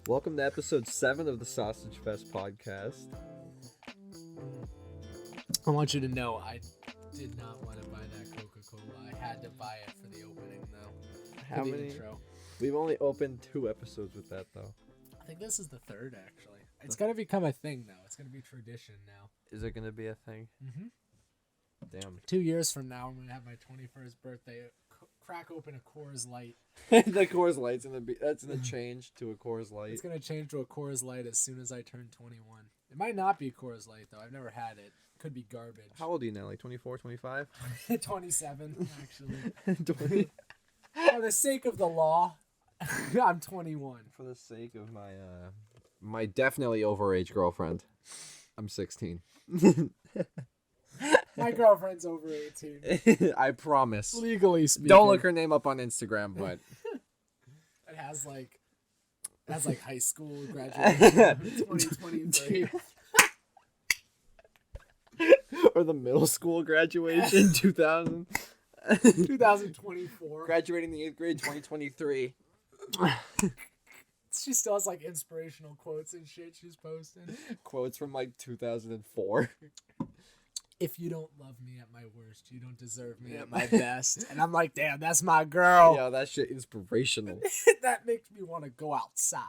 Welcome to episode 7 of the Sausage Fest podcast. I want you to know I did not want to buy that Coca-Cola. I had to buy it for the opening, though. How the many? Intro. We've only opened 2 episodes with that, though. I think this is the third, actually. It's going to become a thing now. It's going to be tradition now. Is it going to be a thing? Mm-hmm. Damn. 2 years from now, I'm going to have my 21st birthday. Crack open a Coors Light. The Coors Light's going to be... That's going to change to a Coors Light. It's going to change to a Coors Light as soon as I turn 21. It might not be Coors Light, though. I've never had it. Could be garbage. How old are you now? Like 24, 25? 27, actually. 20? For the sake of the law, I'm 21. For the sake of my definitely overage girlfriend, I'm 16. My girlfriend's over 18. I promise. Legally speaking. Don't look her name up on Instagram, but... It has like high school graduation 2023. Or the middle school graduation 2000. 2024. Graduating the 8th grade 2023. She still has like inspirational quotes and shit she's posting. Quotes from like 2004. If you don't love me at my worst, you don't deserve me at my best. And I'm like, damn, that's my girl. Yeah, that shit inspirational. That makes me want to go outside.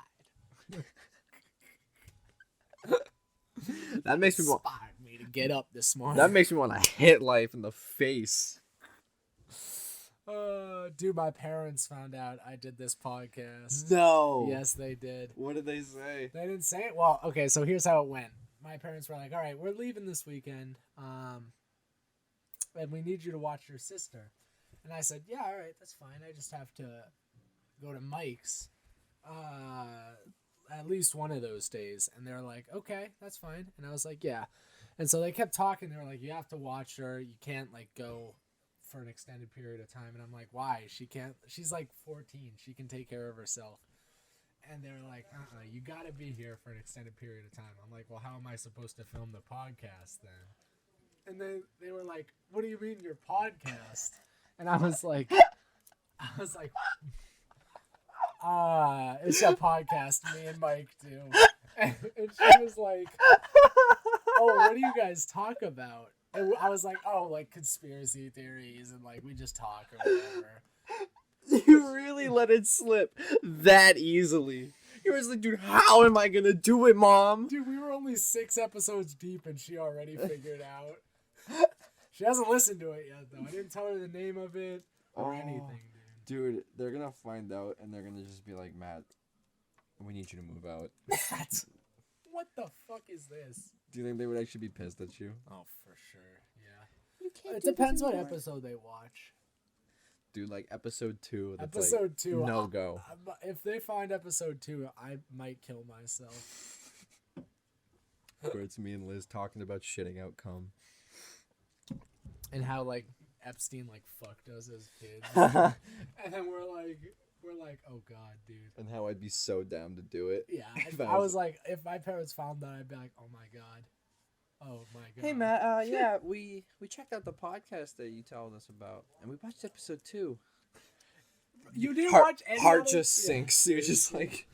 That makes me want... Inspired me to get up this morning. That makes me want to hit life in the face. Dude, my parents found out I did this podcast. No. Yes, they did. What did they say? They didn't say it. Well, okay, so here's how it went. My parents were like, all right, we're leaving this weekend, and we need you to watch your sister. And I said, yeah, all right, that's fine. I just have to go to Mike's at least one of those days. And they're like, okay, that's fine. And I was like, yeah. And so they kept talking. They were like, you have to watch her. You can't, like, go for an extended period of time. And I'm like, why? She's like 14. She can take care of herself. And they're like, you got to be here for an extended period of time. I'm like, well, how am I supposed to film the podcast then? And then they were like, what do you mean your podcast? And I was like, it's a podcast me and Mike do. And she was like, oh, what do you guys talk about? And I was like, oh, like conspiracy theories and like we just talk or whatever. You really let it slip that easily. You were like, dude, how am I going to do it, Mom? Dude, we were only 6 episodes deep and she already figured out. She hasn't listened to it yet, though. I didn't tell her the name of it or anything, dude. Dude, they're going to find out and they're going to just be like, Matt, we need you to move out. Matt? What the fuck is this? Do you think they would actually be pissed at you? Oh, for sure, yeah. It depends what episode they watch. Dude, like episode 2. That's episode like, 2. No go. If they find episode 2, I might kill myself. Where it's me and Liz talking about shitting out cum. And how, like, Epstein, like, fucked us as kids. And then we're like, oh, God, dude. And how I'd be so down to do it. Yeah, I was like, if my parents found that, I'd be like, oh, my God. Oh, my God. Hey, Matt, yeah, we checked out the podcast that you told us about, and we watched episode 2. You didn't watch any Heart other... just sinks. You're just like...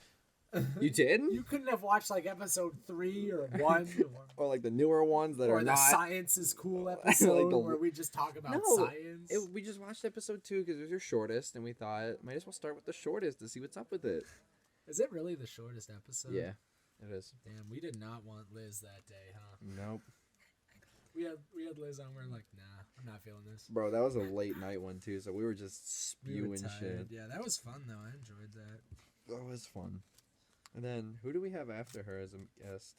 You did? You couldn't have watched, like, episode 3 or 1. Or, like, the newer ones that are the not... Science is Cool episode like where we just talk about science. We just watched episode 2 because it was your shortest, and we thought, might as well start with the shortest to see what's up with it. Is it really the shortest episode? Yeah, it is. Damn, we did not want Liz that day, huh? Nope. We had Liz on. We're like, nah, I'm not feeling this. Bro, that was a late night one too, so we were just spewing shit. Yeah, that was fun though. I enjoyed that. That was fun. And then who do we have after her as a guest?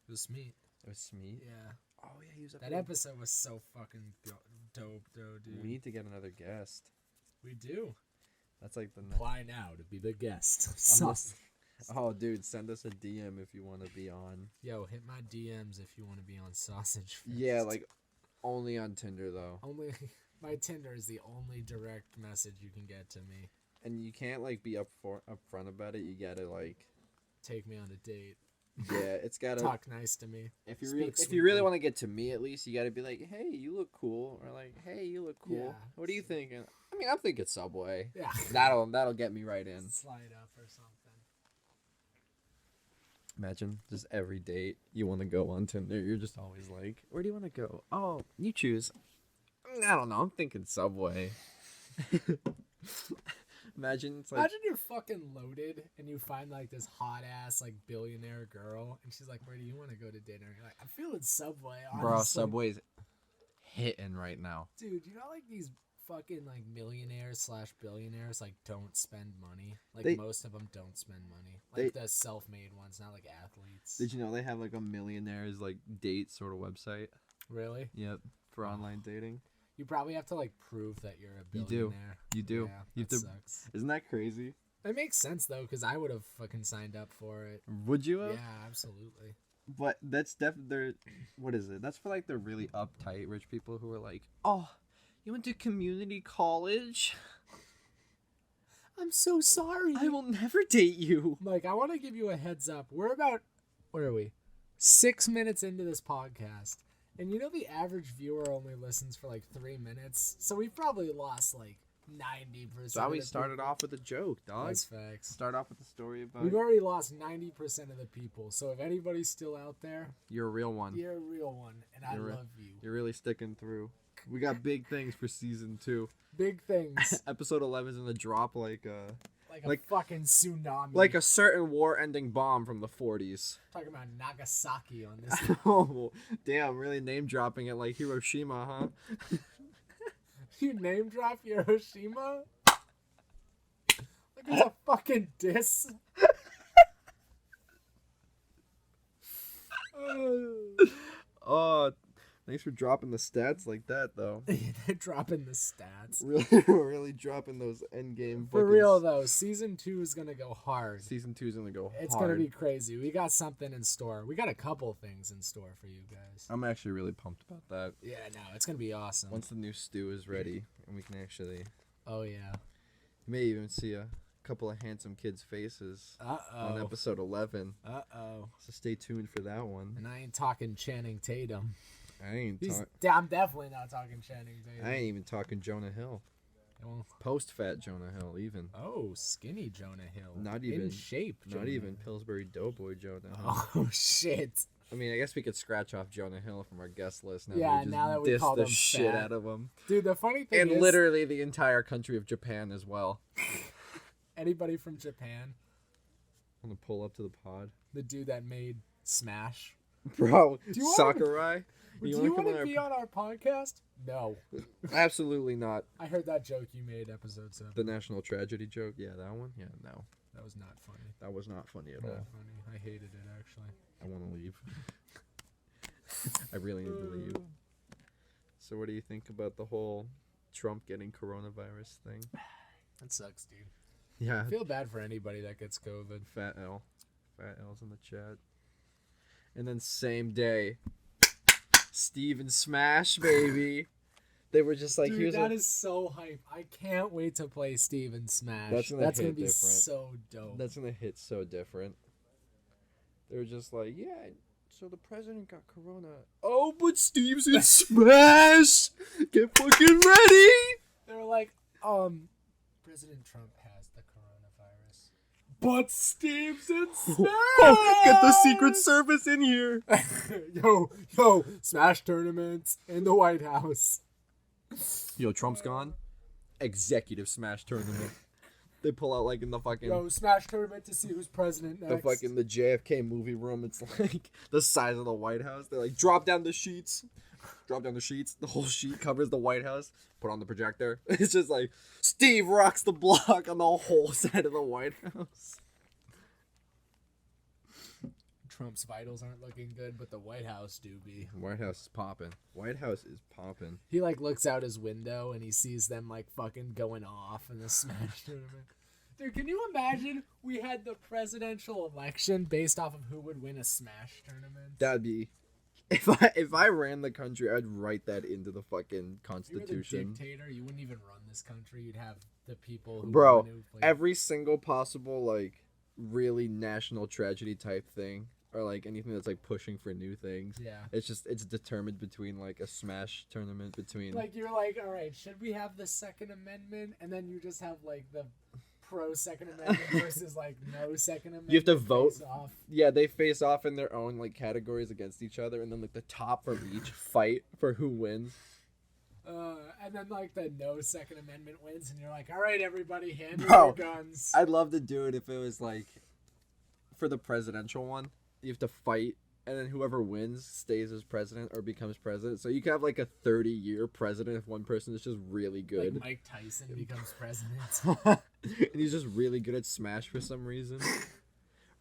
It was Smeet. It was Smeet. Yeah. Oh yeah, he was up that there. episode was so fucking dope, though, dude. We need to get another guest. We do. That's like the apply now to be the guest. Oh, dude, send us a DM if you want to be on. Yo, hit my DMs if you want to be on Sausage Fest. Yeah, like, only on Tinder, though. Only, my Tinder is the only direct message you can get to me. And you can't, like, be upfront about it. You gotta, like... Take me on a date. Yeah, it's gotta... Talk nice to me. If you really want to get to me, at least, you gotta be like, hey, you look cool. Or like, hey, you look cool. Yeah. What are you thinking? I mean, I'm thinking Subway. Yeah. That'll get me right in. Slide up or something. Imagine just every date you want to go on Tinder, you're just always like, where do you want to go? Oh, you choose. I don't know. I'm thinking Subway. Imagine it's like, Imagine you're fucking loaded and you find like this hot ass like billionaire girl and she's like, "Where do you want to go to dinner?" You're like, "I'm feeling Subway." Honestly. bro, Subway's hitting right now. Dude, you know like these fucking like millionaires / billionaires like don't spend money. Like They- most of them don't spend money. Like the self-made ones, not like athletes. Did you know they have like a millionaire's like date sort of website? Really? Yep, for online dating. You probably have to like prove that you're a You do. billionaire. You do. Yeah, You have that to- sucks. Isn't that crazy? It makes sense though, because I would have fucking signed up for it. Would you have? Yeah, absolutely. But that's definitely what is it? That's for like the really uptight rich people who are like, oh, you went to community college? I'm so sorry. I will never date you. Mike, I want to give you a heads up. We're about, where are we? 6 minutes into this podcast. And you know the average viewer only listens for like 3 minutes. So we probably lost like 90%. That's why we of the started people. off with a joke, dog. That's facts. Start off with a story about We've already lost 90% of the people. So if anybody's still out there, you're a real one. you're a real one. And I love you. You're really sticking through. We got big things for season 2. Big things. Episode 11 is gonna drop like Like a fucking tsunami. like a certain war-ending bomb from the 40s. Talking about Nagasaki on this. Oh, damn! Really name dropping it like Hiroshima, huh? You name drop Hiroshima? Like it's a fucking diss. Oh, thanks for dropping the stats like that, though. They're dropping the stats. Really dropping those end game. For real though, season 2 is gonna go hard. Season 2 is gonna go It's hard. gonna be crazy. We got something in store. We got a couple things in store for you guys. I'm actually really pumped about that. Yeah, no, it's gonna be awesome. Once the new stew is ready, and we can actually, Oh yeah. you may even see a couple of handsome kids' faces on episode 11. So stay tuned for that one. And I ain't talking Channing Tatum. I ain't I'm definitely not talking Channing Tatum. I ain't even talking Jonah Hill. Well, Post-fat Jonah Hill, even. oh, skinny Jonah Hill. Not even- in shape. Not Jonah even Hill. Pillsbury Doughboy Jonah Hill. Oh shit. I mean, I guess we could scratch off Jonah Hill from our guest list now. Yeah, we just now that we diss called the him shit fat. out of him. Dude, the funny thing And is, literally the entire country of Japan as well. anybody from Japan, I'm gonna pull up to the pod. the dude that made Smash. Bro, Do you wanna- Sakurai? Do you wanna want come to on be on our podcast? No. Absolutely not. I heard that joke you made episode 7. The national tragedy joke? Yeah, that one? Yeah, no. That was not funny. That was not funny at Not all. funny. I hated it actually. I want to leave. I really need to leave. So what do you think about the whole Trump getting coronavirus thing? That sucks, dude. Yeah. I feel bad for anybody that gets COVID. Fat L. Fat L's in the chat. And then same day, Steve and Smash, baby. They were just like, Dude, here's that is so hype. I can't wait to play Steven Smash. That's gonna That's hit gonna be different. so dope. that's gonna hit so different. They were just like, yeah, so the president got corona. Oh, but Steve's in Smash! Get fucking ready! They were like, President Trump has the coronavirus. But Steve's in Smash! Oh, get the Secret Service in here! yo, Smash tournaments in the White House. Yo, Trump's gone. Executive Smash tournament. They pull out like in the fucking Yo, Smash tournament to see who's president next. the JFK movie room. It's like the size of the White House. They're like, drop down the sheets. Drop down the sheets. The whole sheet covers the White House. Put on the projector. It's just like Steve rocks the block on the whole side of the White House. Trump's vitals aren't looking good, but the White House do be. White House is popping. White House is popping. He like looks out his window and he sees them like fucking going off in the Smash tournament. Dude, can you imagine we had the presidential election based off of who would win a Smash tournament? That'd be if I ran the country, I'd write that into the fucking You were the Constitution. dictator. You wouldn't even run this country. You'd have the people who Bro, want to play. every single possible like really national tragedy type thing, or like anything that's like pushing for new things. Yeah. It's determined between like a Smash tournament between Like you're like, all right, should we have the Second Amendment? And then you just have like the pro Second Amendment versus like no Second Amendment. You have to vote. face off. Yeah, they face off in their own like categories against each other, and then like the top from each fight for who wins. And then like the no Second Amendment wins, and you're like, all right, everybody, hand me Bro, your guns. I'd love to do it if it was like for the presidential one. You have to fight, and then whoever wins stays as president or becomes president. So you can have like a 30-year president if one person is just really good. Like Mike Tyson becomes president. And he's just really good at Smash for some reason.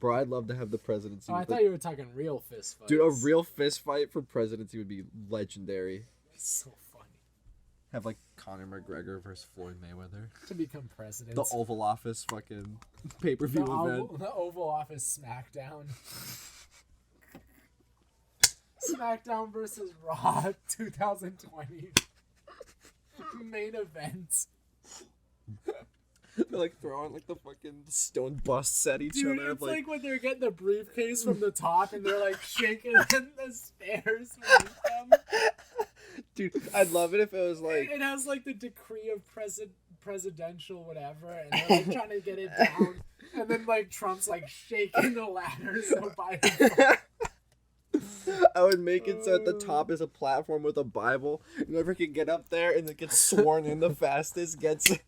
Bro, I'd love to have the presidency. Oh, I thought you were talking real fist fights. Dude, a real fist fight for presidency would be legendary. So funny. Have like Conor McGregor versus Floyd Mayweather. To become president. The Oval Office fucking pay-per-view event. The Oval Office SmackDown. SmackDown versus Raw 2020. Main event. They're like throwing like the fucking stone busts at each Dude, other. it's like when they're getting the briefcase from the top and they're like shaking in the stairs beneath them. Dude, I'd love it if it was like... It has like the decree of presidential whatever, and they're like trying to get it down. And then like Trump's like shaking the ladder so Biden... I would make it so at the top is a platform with a Bible. Whoever can get up there and it gets sworn in the fastest gets it.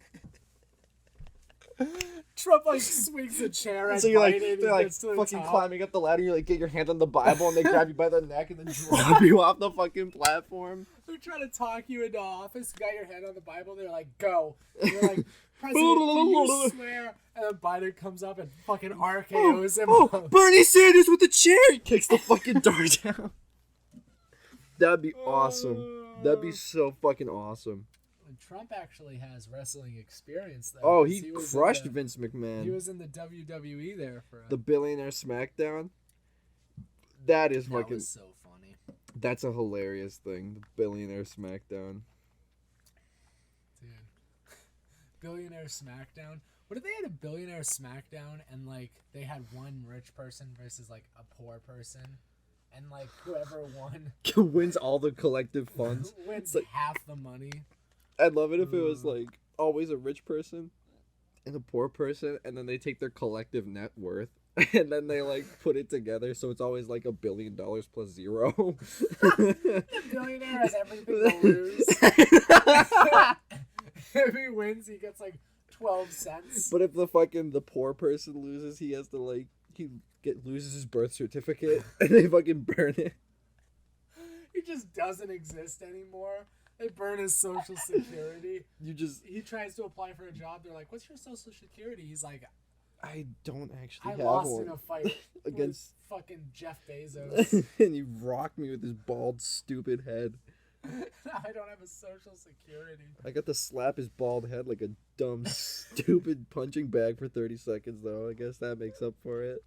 Trump like swings a chair at So you're like, Biden and they're like gets to the fucking top. climbing up the ladder. You like get your hand on the Bible and they grab you by the neck and then drop you off the fucking platform. They're trying to talk you into office. You got your hand on the Bible. They're like, go. And you're like, President, can you swear? And then Biden comes up and fucking RKO's him. Oh, Bernie Sanders with the chair! He kicks the fucking door down. That'd be awesome. That'd be so fucking awesome. And Trump actually has wrestling experience, though. Oh, 'cause he was crushed in the- Vince McMahon. He was in the WWE there for The Billionaire SmackDown. That is that fucking... was so funny. That's a hilarious thing. The Billionaire SmackDown. Dude. Billionaire SmackDown. What if they had a Billionaire SmackDown and, like, they had one rich person versus, like, a poor person? And, like, whoever won Wins all the collective funds. wins like- half the money. I'd love it if it was like always a rich person and a poor person, and then they take their collective net worth and then they like put it together, so it's always like $1 billion plus zero. The billionaire has everything to lose. If he wins, he gets like 12 cents. But if the poor person loses, he has to like loses his birth certificate and they fucking burn it. He just doesn't exist anymore. They burn his social security. He tries to apply for a job. They're like, "What's your social security?" He's like, I don't actually "I have lost one. in a fight Against with fucking Jeff Bezos. and he rocked me with his bald, stupid head. I don't have a social security." I got to slap his bald head like a dumb, stupid punching bag for 30 seconds, though. I guess that makes up for it.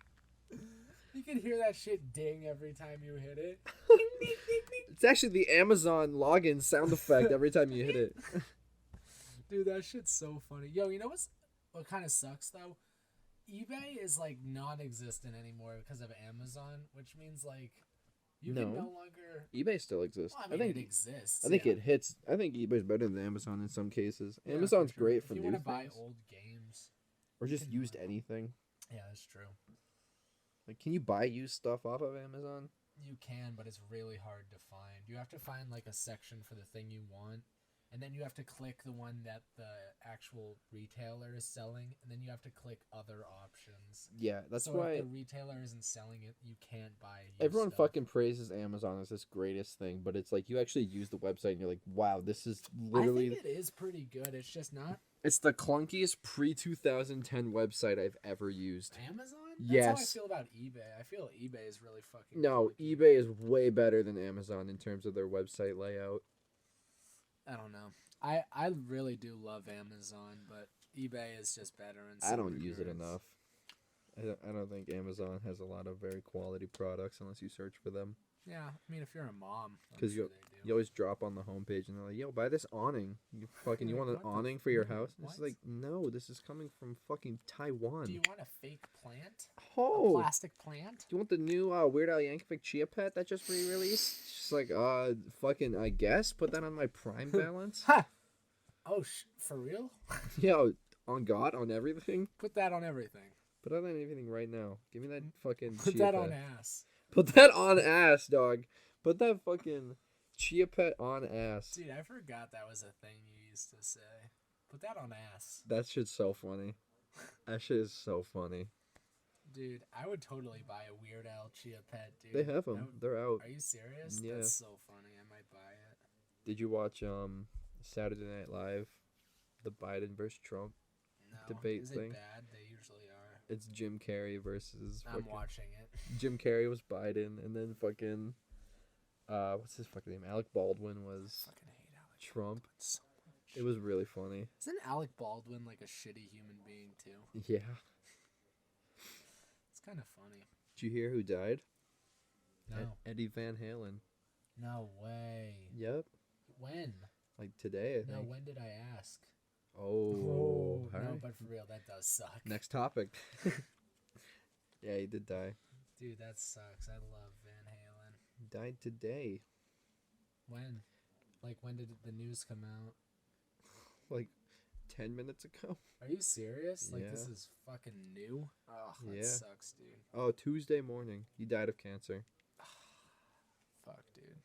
You can hear that shit ding every time you hit it. It's actually the Amazon login sound effect every time you hit it. Dude, that shit's so funny. Yo, you know what kind of sucks, though? eBay is, like, non-existent anymore because of Amazon, which means, like, you can no longer... eBay still exists. Well, I mean, it exists. I think it hits. I think eBay's better than Amazon in some cases. Yeah, Amazon's for sure. great for if you new want to buy things. old games. Or just can used buy them. anything. Yeah, that's true. Like, can you buy used stuff off of Amazon? You can, but it's really hard to find. You have to find, like, a section for the thing you want, and then you have to click the one that the actual retailer is selling, and then you have to click other options. Yeah, that's so why if the retailer isn't selling it, you can't buy used everyone stuff. fucking praises Amazon as this greatest thing, but it's like you actually use the website and you're like, wow, this is literally... I think it is pretty good. It's just not... It's the clunkiest pre-2010 website I've ever used. Amazon? Yes. That's how I feel about eBay. I feel eBay is really fucking... No, clunky. eBay is way better than Amazon in terms of their website layout. I don't know. I really do love Amazon, but eBay is just better. In I some don't use it regards. enough. I don't think Amazon has a lot of very quality products unless you search for them. Yeah, I mean, if you're a mom, I'm 'Cause sure You always drop on the homepage and they're like, yo, buy this awning. You want an What the awning for your house? what? It's like, no, this is coming from fucking Taiwan. Do you want a fake plant? A Oh, plastic plant? do you want the new Weird Al Yankovic Chia Pet that just re-released? Just like, fucking, I guess, put that on my Prime balance. Ha! Oh, for real? Yo, On God? On everything? Put that on everything. Put that on everything right now. Give me that fucking Put chia that pet. on ass. Put that on ass, dog. Put that fucking chia pet on ass. Dude, I forgot that was a thing you used to say. Put that on ass. That shit's so funny. That shit is so funny. Dude, I would totally buy a Weird Al chia pet, dude. They have them. They're out. Are you serious? Yeah. That's so funny. I might buy it. Did you watch Saturday Night Live, the Biden versus Trump No. debate Is thing? it bad? They usually are. It's Jim Carrey versus. I'm watching it. Jim Carrey was Biden, and then fucking, what's his fucking name? Alec Baldwin was I fucking hate Alec Trump. Baldwin so much. It was really funny. Isn't Alec Baldwin like a shitty human being too? Yeah. It's kind of funny. Did you hear who died? No. Eddie Van Halen. No way. Yep. When? Like today, I No, think. when did I ask? Oh. no, alright. but for real, that does suck. Next topic. Yeah, he did die. Dude, that sucks. I love Van Halen. He died today. When? Like, when did the news come out? Like 10 minutes ago. Are you serious? Like, this Yeah. is fucking new? Oh, that Yeah. sucks, dude. Oh, Tuesday morning. He died of cancer. Fuck, dude.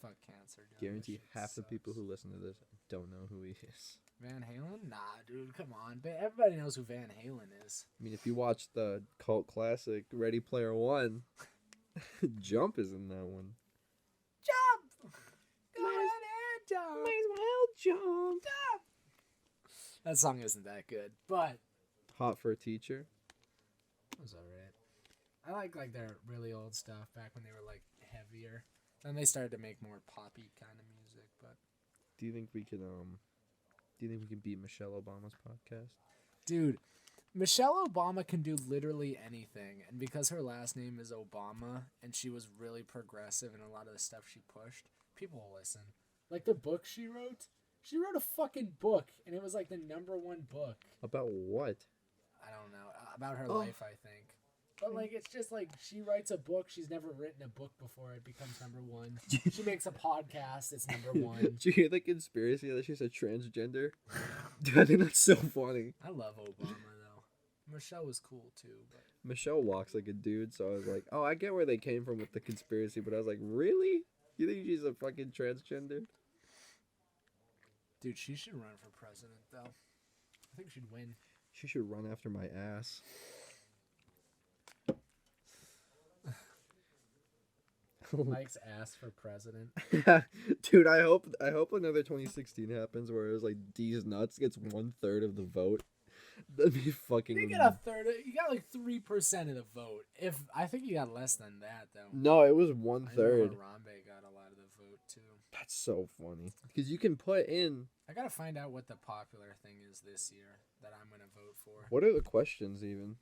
Fuck cancer, dude. Guarantee half the people who listen to this don't know who he is. Van Halen? Nah, dude, come on. But everybody knows who Van Halen is. I mean, if you watch the cult classic Ready Player One, Jump is in that one. Jump! Go ahead and jump! Might as well jump. That song isn't that good, but Hot for a Teacher. it was alright. I like their really old stuff back when they were like heavier. Then they started to make more poppy kind of music, but Do you think we can beat Michelle Obama's podcast? dude, Michelle Obama can do literally anything, and because her last name is Obama and she was really progressive in a lot of the stuff she pushed, people will listen. Like the book she wrote a fucking book, and it was like the #1 book. About what? I don't know, about her life, I think. But like, it's just like she writes a book. She's never written a book before. It becomes #1. She makes a podcast. It's #1. Did you hear the conspiracy that she's a transgender? Dude, I think that's so funny. I love Obama though. Michelle was cool too, but Michelle walks like a dude, so I was like, oh, I get where they came from with the conspiracy, but I was like, really? You think she's a fucking transgender? dude, she should run for president though. I think she'd win. She should run after my ass. Mike's asked for president. Dude, I hope another 2016 happens where it was like D's nuts gets 1/3 of the vote. That'd be fucking. You get a third. You got like 3% of the vote. If I think you got less than that though. No, it was I know 1/3. Harambe got a lot of the vote too. That's so funny because you can put in. I gotta find out what the popular thing is this year that I'm gonna vote for. What are the questions even?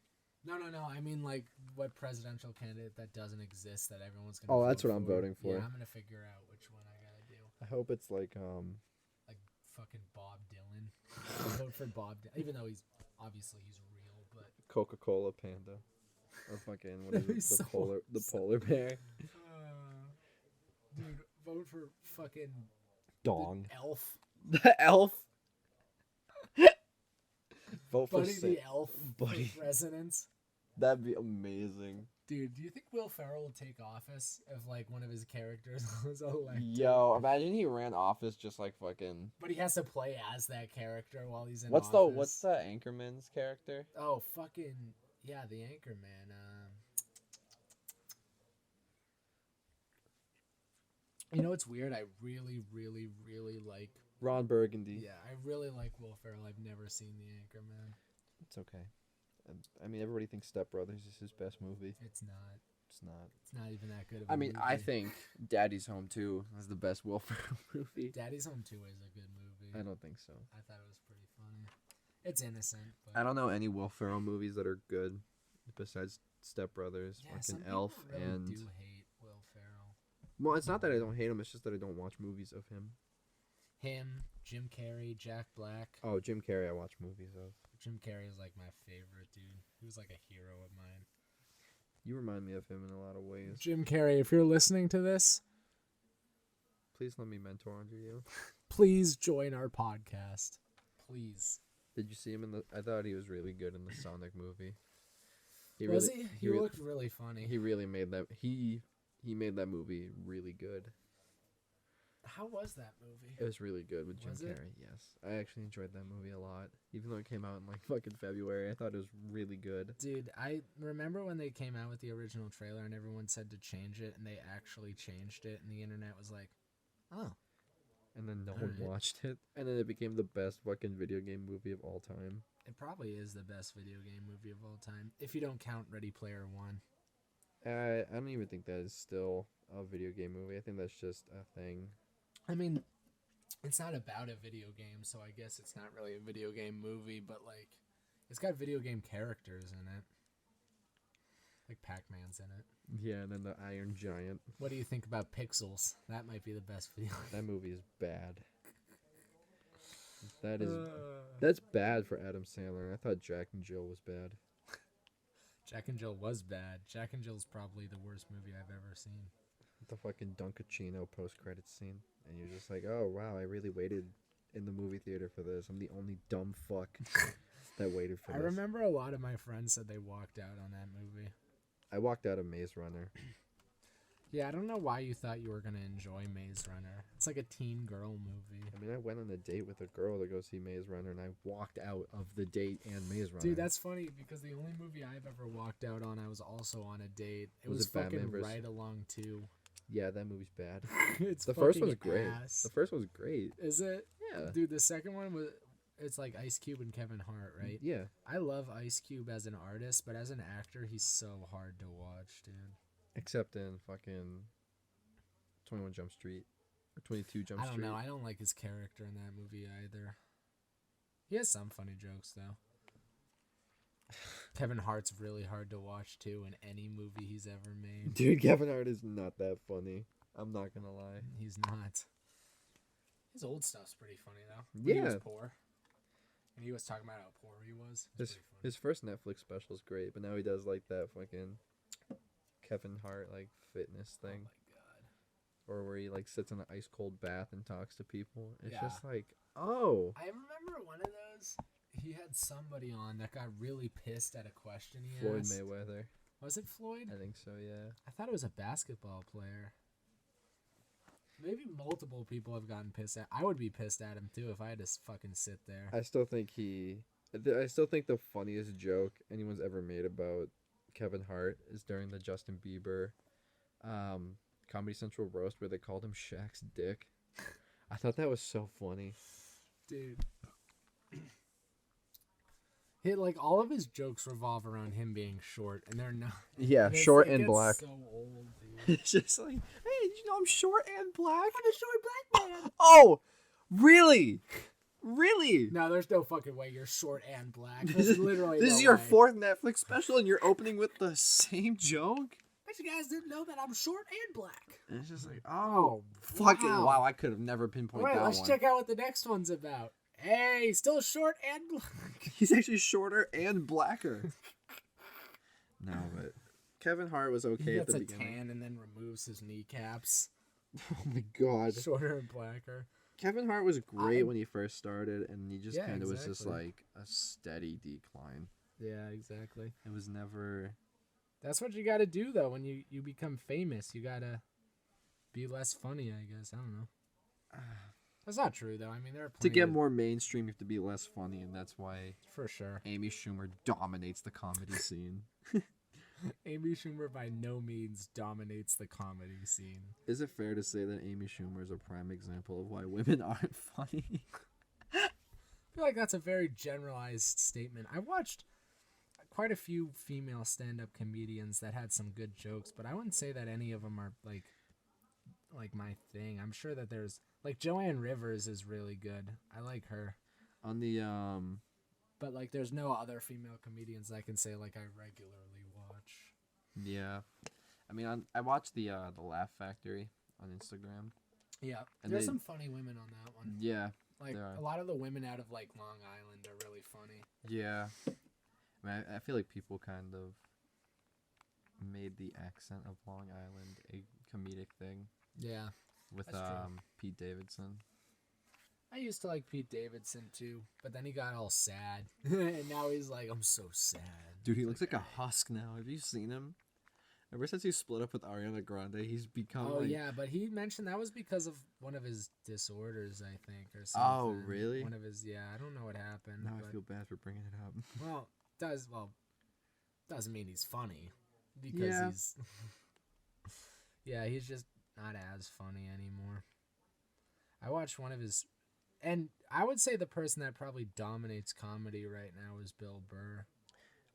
No. I mean, like, what presidential candidate that doesn't exist that everyone's gonna. Oh, that's vote what I'm for. voting for. Yeah, I'm gonna figure out which one I gotta do. I hope it's like Like fucking Bob Dylan. I'll vote for Bob Dylan, even though he's real, but. Coca-Cola Panda, or fucking what is That'd be it? so The awesome. polar bear. Dude, vote for fucking Dong. the elf. The elf. Vote for Buddy the Sa- elf Buddy. for president. That'd be amazing. Dude, do you think Will Ferrell would take office if like one of his characters was elected? Yo, imagine he ran office just like fucking. But he has to play as that character while he's in What's office. the Anchorman's character? Oh, fucking yeah, the Anchorman. You know what's weird? I really, really, really like. Ron Burgundy. Yeah, I really like Will Ferrell. I've never seen the Anchorman. It's okay. I mean, everybody thinks Step Brothers is his best movie. It's not. It's not. It's not even that good of a I mean, movie. I think Daddy's Home 2 is the best Will Ferrell movie. Daddy's Home 2 is a good movie. I don't think so. I thought it was pretty funny. It's innocent, but I don't know any Will Ferrell movies that are good besides Step Brothers, yeah, some fucking people Elf, really and do hate Will Ferrell. well, it's not that I don't hate him; it's just that I don't watch movies of him. Him, Jim Carrey, Jack Black. Oh, Jim Carrey, I watch movies of. Jim Carrey is like my favorite dude. He was like a hero of mine. You remind me of him in a lot of ways. Jim Carrey, if you're listening to this, Please let me mentor under you. please join our podcast. Please. Did you see him in the? I thought he was really good in the Sonic movie. Was he? He looked really funny. He really made that. He made that movie really good. How was that movie? It was really good with Jim Was it? Carrey. Yes, I actually enjoyed that movie a lot. Even though it came out in like fucking February, I thought it was really good. Dude, I remember when they came out with the original trailer and everyone said to change it, and they actually changed it, and the internet was like, "Oh." And then no one Alright. watched it, and then it became the best fucking video game movie of all time. It probably is the best video game movie of all time, if you don't count Ready Player One. I don't even think that is still a video game movie. I think that's just a thing. I mean, it's not about a video game, so I guess it's not really a video game movie, but like, it's got video game characters in it. Like Pac-Man's in it. Yeah, and then the Iron Giant. What do you think about Pixels? That might be the best video. That movie is bad. That's bad for Adam Sandler. I thought Jack and Jill was bad. Jack and Jill was bad. Jack and Jill's probably the worst movie I've ever seen. The fucking Dunkachino post-credits scene. And you're just like, oh, wow, I really waited in the movie theater for this. I'm the only dumb fuck that waited for this. I remember a lot of my friends said they walked out on that movie. I walked out of Maze Runner. Yeah, I don't know why you thought you were going to enjoy Maze Runner. It's like a teen girl movie. I mean, I went on a date with a girl to go see Maze Runner, and I walked out of the date and Maze Runner. Dude, that's funny because the only movie I've ever walked out on, I was also on a date. It was it Batman fucking vs. Ride Along 2. Yeah, that movie's bad. It's The first fucking one's great. ass. The first one's great. Is it? Yeah. Dude, the second one was... It's like Ice Cube and Kevin Hart, right? Yeah. I love Ice Cube as an artist, but as an actor, he's so hard to watch, dude. Except in fucking 21 Jump Street. Or 22 Jump I don't Street. know. I don't like his character in that movie either. He has some funny jokes, though. Kevin Hart's really hard to watch, too, in any movie he's ever made. Dude, Kevin Hart is not that funny. I'm not gonna lie. He's not. His old stuff's pretty funny, though. When he was poor. And he was talking about how poor he was. His first Netflix special is great, but now he does like that fucking Kevin Hart like fitness thing. Oh my god. Or where he like sits in an ice cold bath and talks to people. It's Yeah. just like, oh. I remember one of those. He had somebody on that got really pissed at a question he Floyd asked. Mayweather. Was it Floyd? I think so, yeah. I thought it was a basketball player. Maybe multiple people have gotten pissed at. I would be pissed at him too if I had to fucking sit there. I still think the funniest joke anyone's ever made about Kevin Hart is during the Justin Bieber Comedy Central roast where they called him Shaq's dick. I thought that was so funny. Dude. Like all of his jokes revolve around him being short, and they're not. Yeah, and short it and gets black. So old, dude. It's just like, hey, did you know I'm short and black? I'm a short black man. Oh, really? Really? No, there's no fucking way you're short and black. There's literally This no is your way. fourth Netflix special, and you're opening with the same joke? Bet you guys didn't know that I'm short and black. And it's just like, oh, fucking wow. wow! I could have never pinpointed Alright, that let's one. check out what the next one's about. Hey, still short and black. He's actually shorter and blacker. No, but Kevin Hart was okay He at gets the a beginning. tan and then removes his kneecaps. Oh my god. Shorter and blacker. Kevin Hart was great when he first started, and he just Yeah, kind of was just exactly. like a steady decline. Yeah, exactly. It was never. That's what you gotta do, though, when you become famous. You gotta be less funny, I guess. I don't know. That's not true, though. I mean, there are To plenty get of- more mainstream, you have to be less funny, and that's why For sure. Amy Schumer dominates the comedy scene. Amy Schumer by no means dominates the comedy scene. Is it fair to say that Amy Schumer is a prime example of why women aren't funny? I feel like that's a very generalized statement. I watched quite a few female stand-up comedians that had some good jokes, but I wouldn't say that any of them are like my thing. I'm sure that there's like Joanne Rivers is really good. I like her. On the But like there's no other female comedians I can say like I regularly watch. yeah, I mean I watched the Laugh Factory on Instagram. Yeah. And There's they- some funny women on that one. Yeah, Like there are. a lot of the women out of like Long Island are really funny. yeah. I mean, I feel like people kind of made the accent of Long Island a comedic thing Yeah. with That's true. Pete Davidson. I used to like Pete Davidson too, but then he got all sad, and now he's like, I'm so sad. Dude, he looks like a husk now. Have you seen him? Ever since he split up with Ariana Grande, he's become Oh like... yeah, but he mentioned that was because of one of his disorders, I think, or something. Oh, really? One of his, yeah, I don't know what happened. Now but, I feel bad for bringing it up. doesn't mean he's funny, because he's yeah, he's just not as funny anymore. I watched one of his, and I would say the person that probably dominates comedy right now is Bill Burr.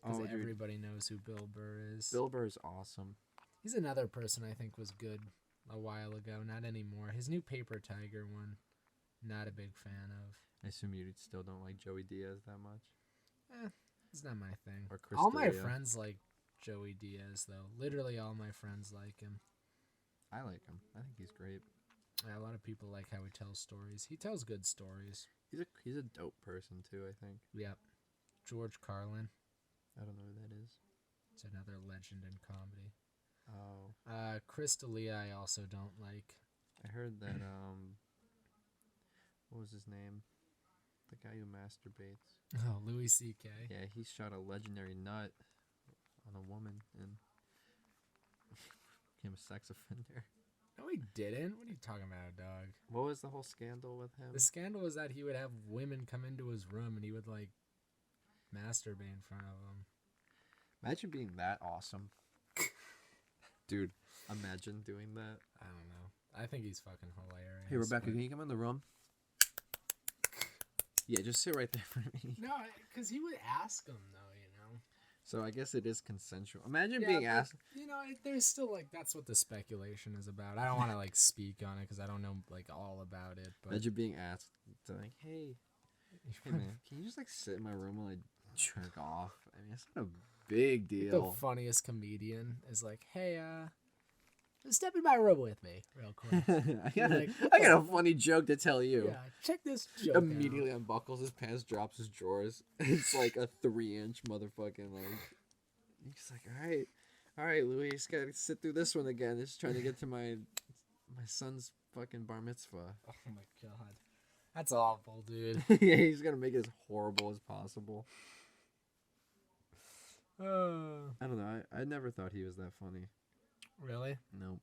Because everybody knows who Bill Burr is. Bill Burr is awesome. He's another person I think was good a while ago. Not anymore. His new Paper Tiger one, not a big fan of. I assume you still don't like Joey Diaz that much? It's not my thing. Or Chris all my D'Elia. friends like Joey Diaz, though. Literally all my friends like him. I like him. I think he's great. Yeah, a lot of people like how he tells stories. He tells good stories. He's a dope person, too, I think. Yep. George Carlin. I don't know who that is. It's another legend in comedy. Oh. Chris D'Elia I also don't like. I heard that, what was his name? The guy who masturbates. Oh, Louis C.K. Yeah, he shot a legendary nut on a woman and became a sex offender. No, he didn't. What are you talking about, dog? What was the whole scandal with him? The scandal was that he would have women come into his room and he would, like, masturbate in front of them. Imagine being that awesome. Dude, imagine doing that. I don't know. I think he's fucking hilarious. Hey, Rebecca, but... can you come in the room? Yeah, just sit right there for me. No, because he would ask him, though, you know? So I guess it is consensual. Imagine being asked. You know, there's still, like, that's what the speculation is about. I don't want to, like, speak on it because I don't know, like, all about it. But Imagine being asked to, like, hey man, can you just, like, sit in my room while I jerk off? I mean, it's not a big deal. The funniest comedian is like, hey, step in my room with me real quick. I got a funny joke to tell you. Yeah, check this joke Immediately out. unbuckles his pants, drops his drawers. It's like a 3-inch motherfucking, like... He's like, all right, Louis, just gotta sit through this one again. Just trying to get to my son's fucking bar mitzvah. Oh my god. That's awful, dude. Yeah, he's gonna make it as horrible as possible. I don't know. I never thought he was that funny. Really? Nope.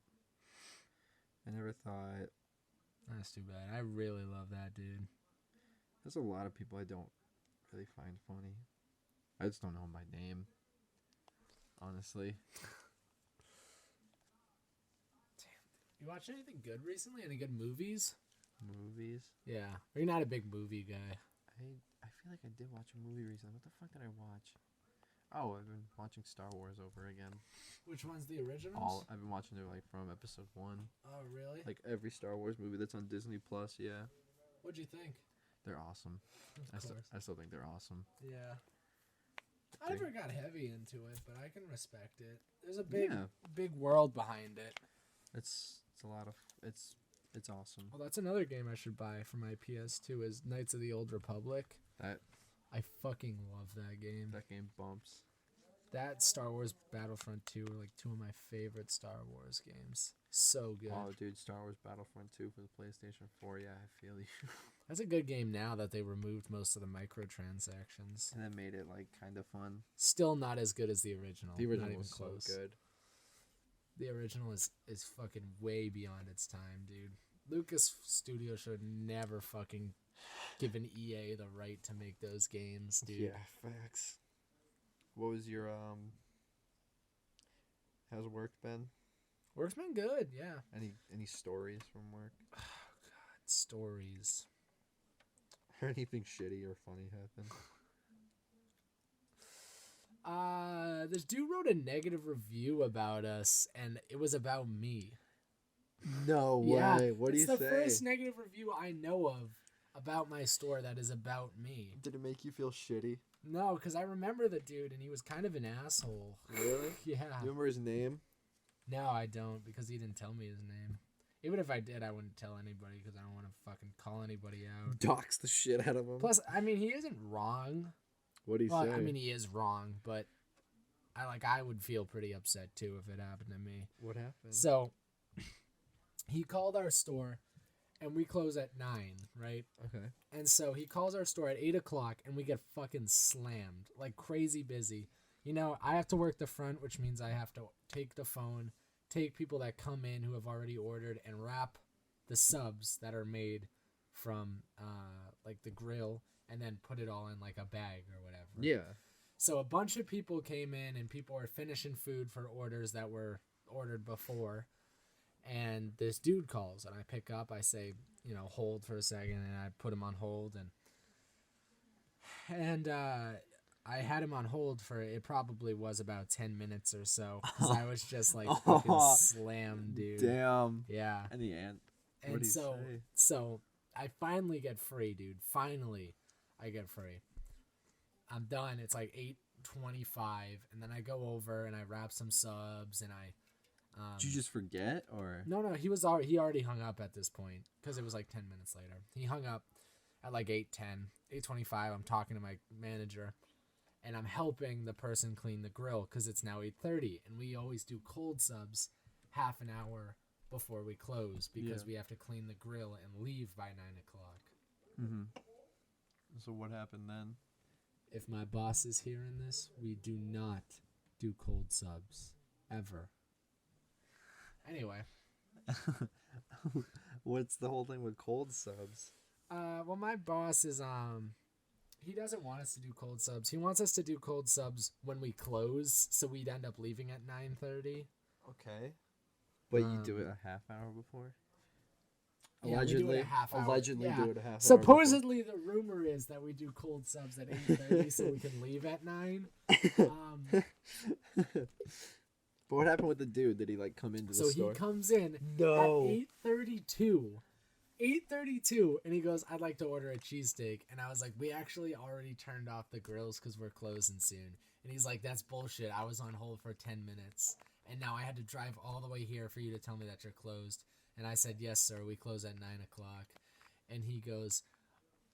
I never thought... That's too bad. I really love that dude. There's a lot of people I don't really find funny. I just don't know my name. Honestly. Damn. You watch anything good recently? Any good movies? Movies? Yeah. You're not a big movie guy. I feel like I did watch a movie recently. What the fuck did I watch? Oh, I've been watching Star Wars over again. Which one's the originals? I've been watching it like from episode 1. Oh, really? Like every Star Wars movie that's on Disney Plus, yeah. What'd you think? They're awesome. I still think they're awesome. Yeah. I never got heavy into it, but I can respect it. There's a big world behind it. It's a lot of it's awesome. Well, that's another game I should buy for my PS2 is Knights of the Old Republic. I fucking love that game. That game bumps. That Star Wars Battlefront 2 are like two of my favorite Star Wars games. So good. Oh, dude, Star Wars Battlefront 2 for the PlayStation 4. Yeah, I feel you. That's a good game now that they removed most of the microtransactions. And that made it like kind of fun. Still not as good as the original. The original not even was close. so good. The original is fucking way beyond its time, dude. Lucas Studio should never fucking given EA the right to make those games, dude. Yeah, facts. What was your how's work been? Work's been good, yeah. Any stories from work? Oh god, stories. Or anything shitty or funny happen? This dude wrote a negative review about us, and it was about me. No way. What do you say? It's the first negative review I know of about my store that is about me. Did it make you feel shitty? No, because I remember the dude, and he was kind of an asshole. Really? Yeah. Do you remember his name? No, I don't, because he didn't tell me his name. Even if I did, I wouldn't tell anybody, because I don't want to fucking call anybody out. Dox the shit out of him. Plus, I mean, he isn't wrong. What did he say? I mean, he is wrong, but I would feel pretty upset, too, if it happened to me. What happened? So, he called our store, and we close at 9, right? Okay. And so he calls our store at 8 o'clock, and we get fucking slammed, like crazy busy. You know, I have to work the front, which means I have to take the phone, take people that come in who have already ordered, and wrap the subs that are made from like the grill, and then put it all in like a bag or whatever. Yeah. So a bunch of people came in, and people were finishing food for orders that were ordered before. And this dude calls, and I pick up. I say, you know, hold for a second, and I put him on hold, and I had him on hold for, it probably was about 10 minutes or so, because I was just like fucking slammed, dude. Damn. Yeah. And the ant. And so I finally get free, dude. Finally, I get free. I'm done. It's like 8:25, and then I go over and I wrap some subs, and I. Did you just forget, or? No. He already hung up at this point, because it was like 10 minutes later. He hung up at like 8:10, 8:25. I'm talking to my manager, and I'm helping the person clean the grill because it's now 8:30, and we always do cold subs half an hour before we close because we have to clean the grill and leave by 9 o'clock. Mm-hmm. So what happened then? If my boss is hearing this, we do not do cold subs ever. Anyway. What's the whole thing with cold subs? Well, my boss is he doesn't want us to do cold subs. He wants us to do cold subs when we close, so we'd end up leaving at 9:30. Okay. But you do it a half hour before? Yeah, we do it a half hour. Allegedly do it a half hour. Supposedly the rumor is that we do cold subs at 8:30 so we can leave at 9. But what happened with the dude? Did he like come into the store? So he comes in at 8:32. 8:32, and he goes, I'd like to order a cheesesteak. And I was like, we actually already turned off the grills because we're closing soon. And he's like, that's bullshit. I was on hold for 10 minutes. And now I had to drive all the way here for you to tell me that you're closed. And I said, yes, sir. We close at 9 o'clock. And he goes,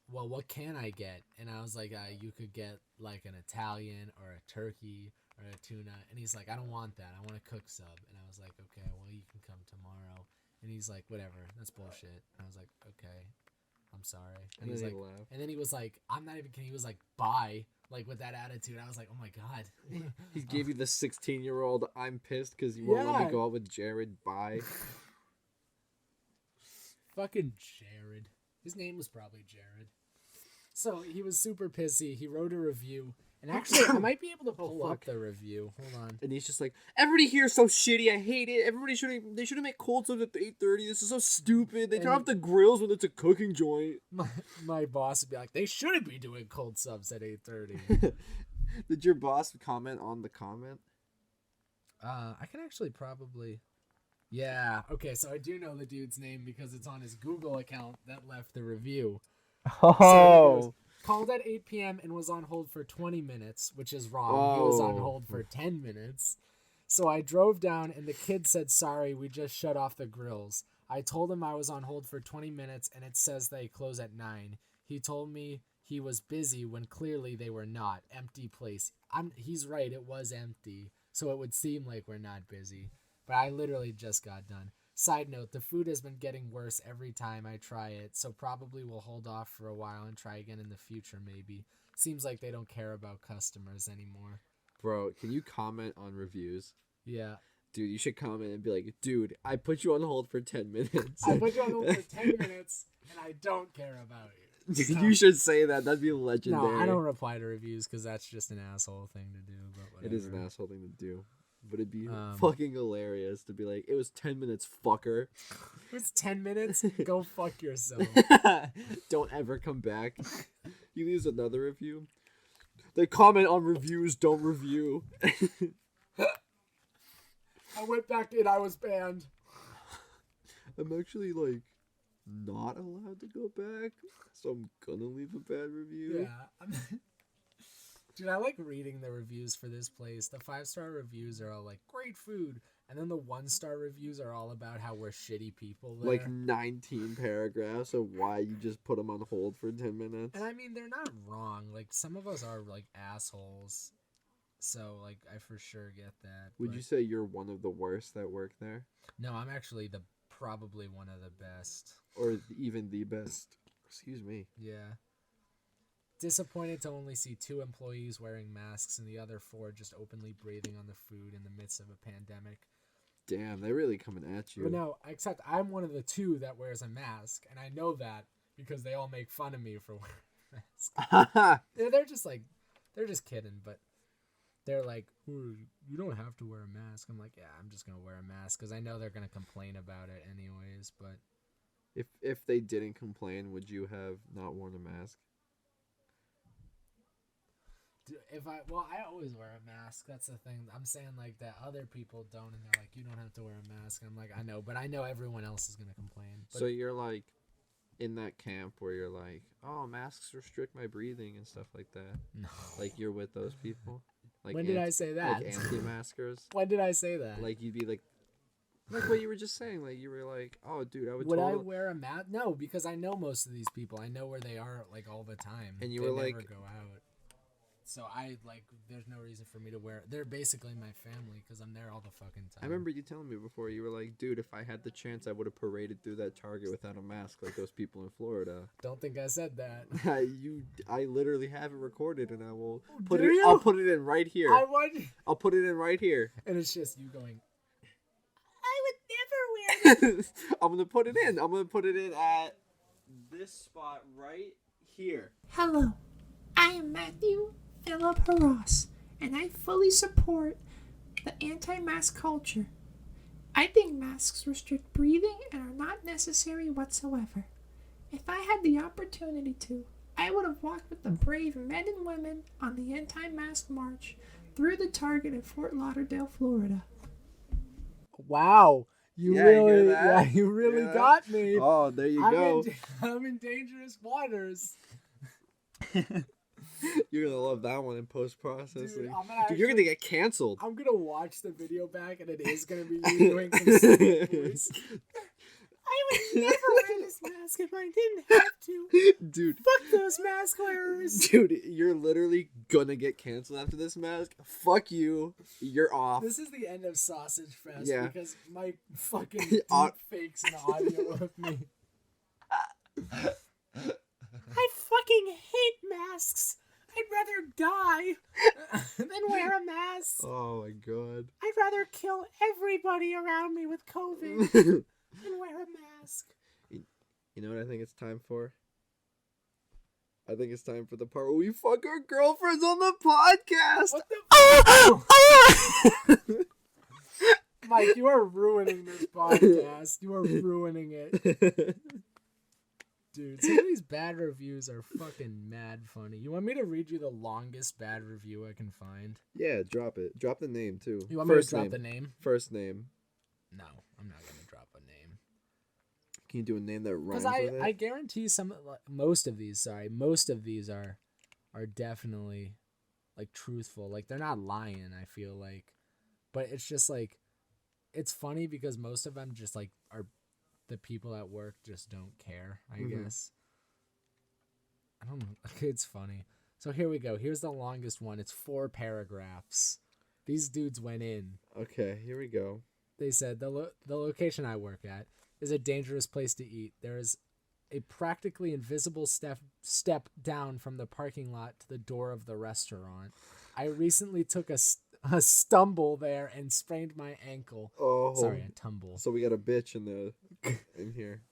well, what can I get? And I was like, you could get like an Italian or a turkey or a tuna. And he's like, I don't want that. I want a cook sub. And I was like, okay, well, you can come tomorrow. And he's like, whatever, that's bullshit. And I was like, okay, I'm sorry. And he's like, and then he was like, I'm not even kidding. He was like, bye, like with that attitude. I was like, oh my god. He gave you the 16-year-old. I'm pissed because you won't let me go out with Jared. Bye. Fucking Jared. His name was probably Jared. So he was super pissy. He wrote a review. And actually, I might be able to pull up the review. Hold on. And he's just like, everybody here is so shitty. I hate it. Everybody they should have made cold subs at 8:30. This is so stupid. They turn off the grills when it's a cooking joint. My boss would be like, they shouldn't be doing cold subs at 8:30. Did your boss comment on the comment? I can actually probably... Yeah. Okay, so I do know the dude's name because it's on his Google account that left the review. Oh! So called at 8 p.m. and was on hold for 20 minutes, which is wrong. He was on hold for 10 minutes. So I drove down, and the kid said, sorry, we just shut off the grills. I told him I was on hold for 20 minutes, and it says they close at 9. He told me he was busy when clearly they were not. Empty place. He's right, it was empty, so it would seem like we're not busy. But I literally just got done. Side note, the food has been getting worse every time I try it, so probably we'll hold off for a while and try again in the future maybe. Seems like they don't care about customers anymore. Bro, can you comment on reviews? Yeah. Dude, you should comment and be like, dude, I put you on hold for 10 minutes. I put you on hold for 10 minutes, and I don't care about you. Dude, you should say that. That'd be legendary. No, I don't reply to reviews because that's just an asshole thing to do. But whatever. It is an asshole thing to do. But it'd be fucking hilarious to be like, it was 10 minutes, fucker. It was 10 minutes? Go fuck yourself. Don't ever come back. You lose another review. They comment on reviews, don't review. I went back in, I was banned. I'm actually, like, not allowed to go back, so I'm gonna leave a bad review. Yeah. Dude, I like reading the reviews for this place. The 5-star reviews are all like, great food. And then the 1-star reviews are all about how we're shitty people there. Like 19 paragraphs of why you just put them on hold for 10 minutes. And I mean, they're not wrong. Like, some of us are, like, assholes. So, like, I for sure get that. Would you say you're one of the worst that work there? No, I'm actually the probably one of the best. Or even the best. Excuse me. Yeah. Disappointed to only see 2 employees wearing masks and the other 4 just openly breathing on the food in the midst of a pandemic. Damn, they're really coming at you. But no, except I'm one of the 2 that wears a mask, and I know that because they all make fun of me for wearing a mask. They're just kidding, but they're like, "Ooh, you don't have to wear a mask." I'm like, yeah, I'm just gonna wear a mask because I know they're gonna complain about it anyways. But if they didn't complain, would you have not worn a mask? I always wear a mask. That's the thing. I'm saying like that other people don't, and they're like, you don't have to wear a mask. I'm like, I know, but I know everyone else is gonna complain. But So you're like in that camp where you're like, oh, masks restrict my breathing and stuff like that. no. Like you're with those people. Like When did I say that? Like anti-maskers. When did I say that? Like you'd be like what you were just saying. Like you were like, oh, dude, I would. I wear a mask? No, because I know most of these people. I know where they are like all the time. And you they were never like, go out. So I like. There's no reason for me to wear. They're basically my family because I'm there all the fucking time. I remember you telling me before. You were like, dude, if I had the chance, I would have paraded through that Target without a mask like those people in Florida. Don't think I said that. I literally have it recorded, and I will I'll put it in right here. I'll put it in right here. And it's just you going. I would never wear this. I'm gonna put it in. I'm gonna put it in at this spot right here. Hello, I am Matthew Philip Harras, and I fully support the anti-mask culture. I think masks restrict breathing and are not necessary whatsoever. If I had the opportunity to, I would have walked with the brave men and women on the anti-mask march through the Target in Fort Lauderdale, Florida. Wow. You really Yeah. got me. Oh, there you go. I'm in dangerous waters. You're gonna love that one in post-processing. Dude, You're gonna get canceled. I'm gonna watch the video back, and it is gonna be you doing consistent voice. I would never wear this mask if I didn't have to. Dude. Fuck those mask wearers. Dude, you're literally gonna get canceled after this mask. Fuck you. You're off. This is the end of Sausage Fest because Mike fucking deep fakes an audio of me. I fucking hate masks. I'd rather die than wear a mask. Oh my god. I'd rather kill everybody around me with COVID than wear a mask. You know what I think it's time for? I think it's time for the part where we fuck our girlfriends on the podcast. What the Mike, you are ruining this podcast. You are ruining it. Dude, some of these bad reviews are fucking mad funny. You want me to read you the longest bad review I can find? Yeah, drop it. Drop the name, too. You want me to drop the name? First name. No, I'm not going to drop a name. Can you do a name that rhymes with it? Because I guarantee most of these are definitely, like, truthful. Like, they're not lying, I feel like. But it's just, like, it's funny because most of them just, like, are... The people at work just don't care, I guess. I don't know. It's funny. So here we go. Here's the longest one. It's 4 paragraphs. These dudes went in. Okay, here we go. They said, the location I work at is a dangerous place to eat. There is a practically invisible step down from the parking lot to the door of the restaurant. I recently took a stumble there and sprained my ankle. Oh, sorry, a tumble. So we got a bitch in here.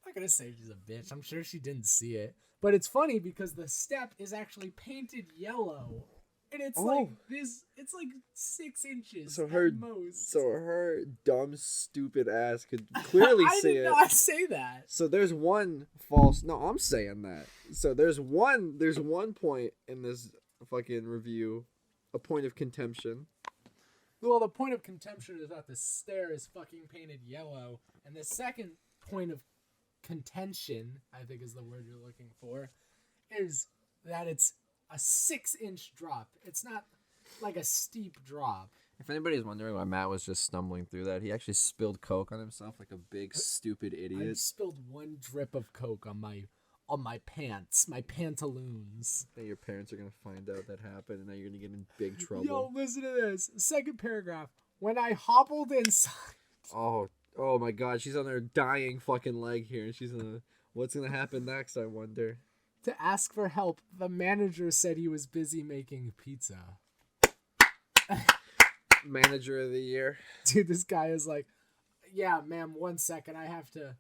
I'm not gonna say she's a bitch. I'm sure she didn't see it, but it's funny because the step is actually painted yellow, and it's like this. It's like 6 inches. So at most. So her dumb, stupid ass could clearly see it. I did not say that. So there's one false. No, I'm saying that. So there's one point in this fucking review. A point of contention. Well, the point of contention is that the stair is fucking painted yellow, and the second point of contention, I think is the word you're looking for, is that it's a 6-inch drop. It's not like a steep drop. If anybody's wondering why Matt was just stumbling through that, he actually spilled Coke on himself like a big stupid idiot. I spilled 1 drip of Coke on my pants, my pantaloons. Now your parents are gonna find out that happened, and now you're gonna get in big trouble. Yo, listen to this. Second paragraph. When I hobbled inside. Oh, Oh my god, she's on her dying fucking leg here, and she's gonna. What's gonna happen next? I wonder. To ask for help, the manager said he was busy making pizza. Manager of the year. Dude, this guy is like, yeah, ma'am, 1 second, I have to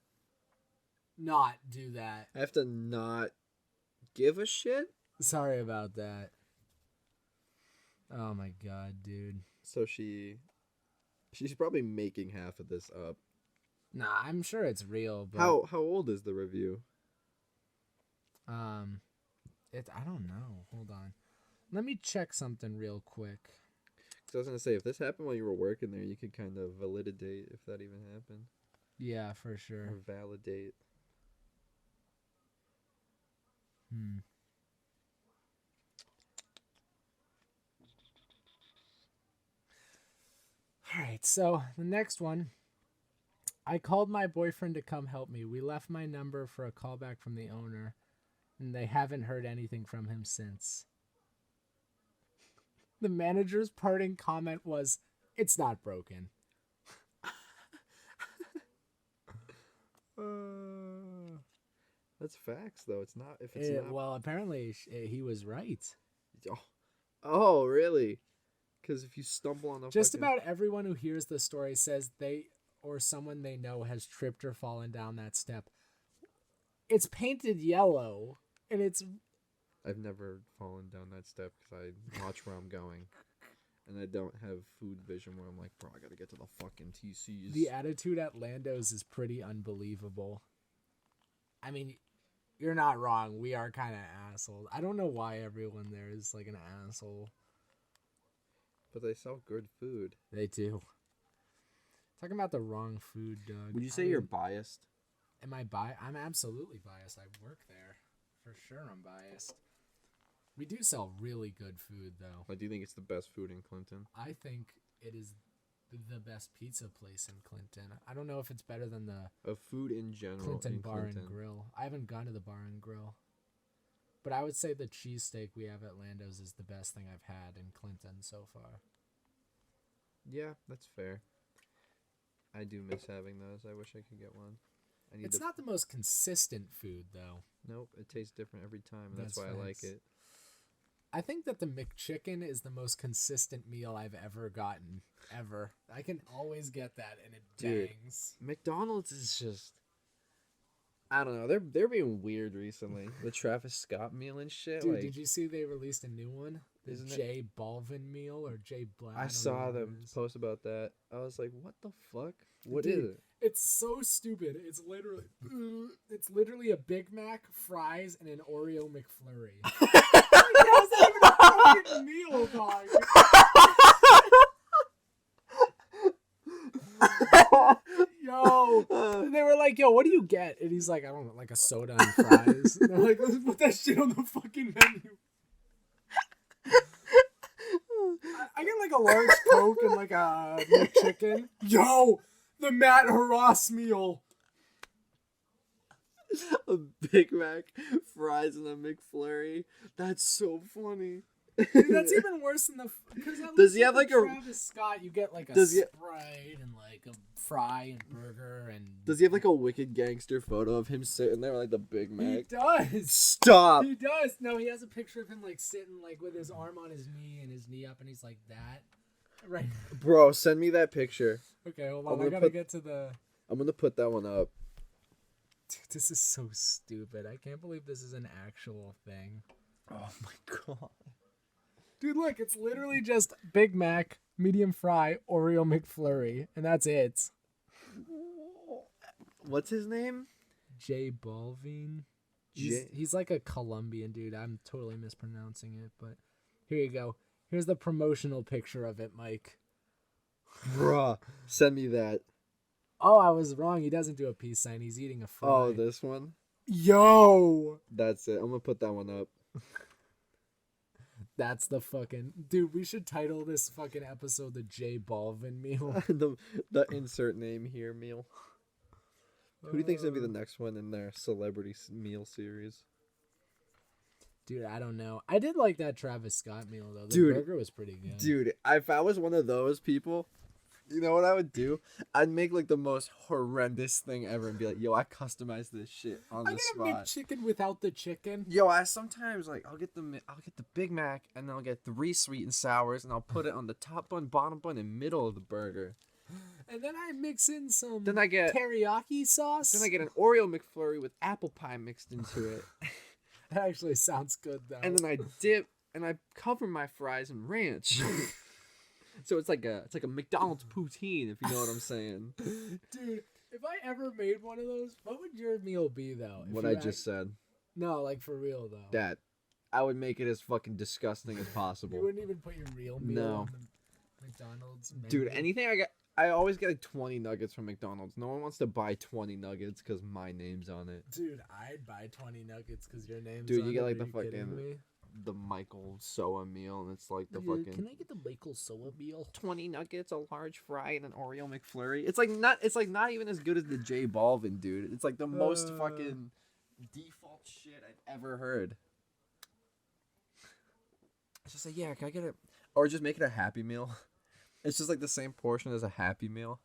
not do that. I have to not give a shit. Sorry about that. Oh my god, dude. So she's probably making half of this up. Nah, I'm sure it's real, but How old is the review? I don't know. Hold on. Let me check something real quick. Because I was gonna say, if this happened while you were working there, you could kind of validate if that even happened. Yeah, for sure. Or validate. Alright, so the next one. I called my boyfriend to come help me. We left my number for a callback from the owner, and they haven't heard anything from him since. The manager's parting comment was, "It's not broken." That's facts, though. It's not. If it's not. Well, apparently he was right. Oh, really? Because if you stumble on a Just about everyone who hears the story says they or someone they know has tripped or fallen down that step. It's painted yellow, and it's... I've never fallen down that step because I watch where I'm going. And I don't have food vision where I'm like, bro, I gotta get to the fucking TCs. The attitude at Lando's is pretty unbelievable. I mean, you're not wrong. We are kind of assholes. I don't know why everyone there is like an asshole. But they sell good food. They do. Talking about the wrong food, Doug. Would you say you're biased? Am I biased? I'm absolutely biased. I work there. For sure I'm biased. We do sell really good food, though. I do think it's the best food in Clinton. I think it is the best pizza place in Clinton. I don't know if it's better than the Of food in general Clinton in Bar Clinton. and Grill. I haven't gone to the Bar and Grill. But I would say the cheesesteak we have at Lando's is the best thing I've had in Clinton so far. Yeah, that's fair. I do miss having those. I wish I could get one. It's not the most consistent food, though. Nope, it tastes different every time, and that's why I like it. I think that the McChicken is the most consistent meal I've ever gotten. Ever. I can always get that, and it bangs. McDonald's is just... I don't know. They're being weird recently. The Travis Scott meal and shit. Dude, like, did you see they released a new one? The J Balvin meal or J Black? I saw them post about that. I was like, what the fuck? What is it? It's so stupid. It's literally a Big Mac, fries, and an Oreo McFlurry. How's that even a fucking meal, dog? Yo, they were like, "Yo, what do you get?" And he's like, "I don't know, like a soda and fries." And they're like, "Let's put that shit on the fucking menu." I get like a large Coke and like a McChicken. Yo, the Matt Harass meal. A Big Mac, fries, and a McFlurry. That's so funny. Dude, that's even worse than the. Does he have like a Travis Scott? You get like a Sprite and like a fry and burger and. Does he have like a wicked gangster photo of him sitting there with like the Big Mac? He does. Stop. He does. No, he has a picture of him like sitting like with his arm on his knee and his knee up, and he's like that. Right. Bro, send me that picture. Okay, hold on. I gotta get to the. I'm gonna put that one up. Dude, this is so stupid. I can't believe this is an actual thing. Oh my god. Dude, look, it's literally just Big Mac, medium fry, Oreo McFlurry, and that's it. What's his name? J Balvin. He's like a Colombian dude. I'm totally mispronouncing it, but here you go. Here's the promotional picture of it, Mike. Bruh, send me that. Oh, I was wrong. He doesn't do a peace sign. He's eating a fry. Oh, this one? Yo! That's it. I'm gonna put that one up. That's the fucking... Dude, we should title this fucking episode the J Balvin meal. the insert name here meal. Who do you think's gonna be the next one in their celebrity meal series? Dude, I don't know. I did like that Travis Scott meal, though. The burger was pretty good. Dude, if I was one of those people... You know what I would do? I'd make like the most horrendous thing ever and be like, yo, I customized this shit on I'm the gonna make spot. chicken without the chicken. Yo, I sometimes like I'll get the Big Mac and then I'll get 3 sweet and sours and I'll put it on the top bun, bottom bun, and middle of the burger. And then I mix in some Then I get teriyaki sauce. Then I get an Oreo McFlurry with apple pie mixed into it. That actually sounds good though. And then I dip and I cover my fries in ranch. So it's like a McDonald's poutine, if you know what I'm saying. Dude, if I ever made one of those, what would your meal be though? What I just said. No, like for real though. That I would make it as fucking disgusting as possible. You wouldn't even put your real meal No. on the McDonald's menu? Dude, anything I always get like 20 nuggets from McDonald's. No one wants to buy 20 nuggets because my name's on it. Dude, I'd buy 20 nuggets because your name's Dude, on you get it. like Are the you kidding fucking me? the Michael Soa meal, and it's like the Yeah, fucking Can I get the Michael Soa meal? 20 nuggets, a large fry, and an Oreo McFlurry. It's like not even as good as the J Balvin, dude. It's like the most fucking default shit I've ever heard. It's just like, yeah, can I get it? Or just make it a Happy Meal. It's just like the same portion as a Happy Meal.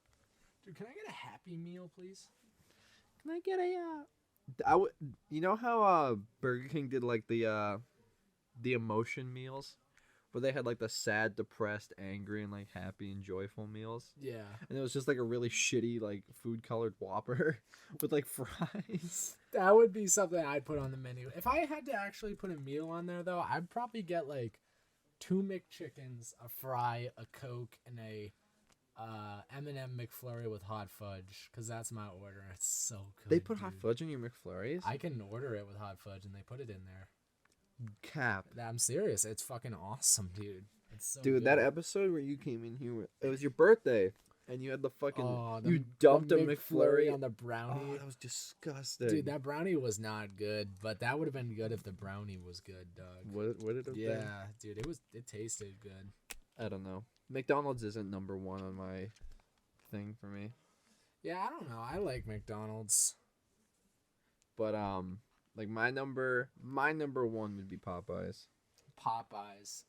Dude, can I get a Happy Meal, please? Can I get a you know how Burger King did like the emotion meals, where they had like the sad, depressed, angry, and like happy and joyful meals, Yeah. and it was just like a really shitty like food colored Whopper with like fries. That would be something I'd put on the menu. If I had to actually put a meal on there, though, I'd probably get like 2 McChickens, a fry, a Coke, and a M&M McFlurry with hot fudge, because that's my order. It's so good. They put hot dude. fudge in your McFlurries? I can order it with hot fudge, and they put it in there. Cap. I'm serious. It's fucking awesome, dude. It's so Dude, good. that episode where you came in here, it was your birthday, and you had the fucking, Oh, you dumped a the McFlurry on the brownie. Oh, that was disgusting. Dude, that brownie was not good, but that would have been good if the brownie was good, dog. What did it Yeah, been? dude, it tasted good. I don't know. McDonald's isn't number 1 on my thing for me. Yeah, I don't know. I like McDonald's. But like my number 1 would be Popeyes. Popeyes.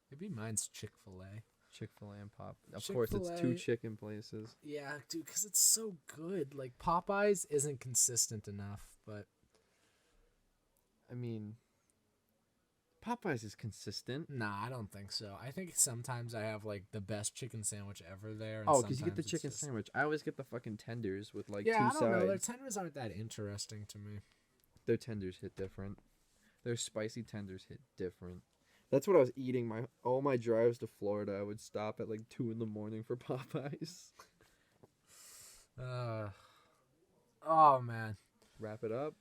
Maybe mine's Chick-fil-A. Chick-fil-A and Of course, it's 2 Chick-fil-A. chicken places. Yeah, dude, because it's so good. Like, Popeyes isn't consistent enough, but I mean, Popeyes is consistent. nah, I don't think so. I think sometimes I have, like, the best chicken sandwich ever there. And Oh, because you get the sometimes it's chicken just- sandwich. I always get the fucking tenders with like Yeah, 2 I don't know. Their sides. tenders aren't that interesting to me. Their tenders hit different. Their spicy tenders hit different. That's what I was eating. All my drives to Florida, I would stop at like 2 a.m. for Popeyes. Oh, man. Wrap it up.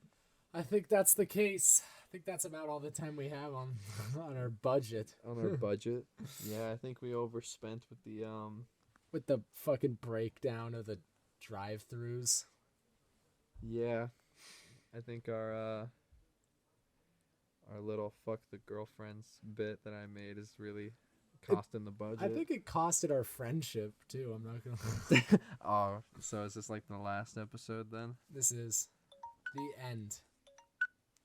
I think that's the case. I think that's about all the time we have on on our budget. On our budget. Yeah, I think we overspent with the With the fucking breakdown of the drive-thrus. Yeah, I think our little fuck the girlfriends bit that I made is really costing the budget. I think it costed our friendship, too. I'm not gonna... Oh, so is this like the last episode then? This is the end.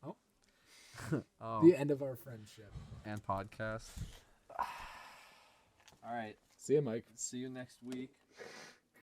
Oh, The end of our friendship. and podcast. All right, See you, Mike. see you next week.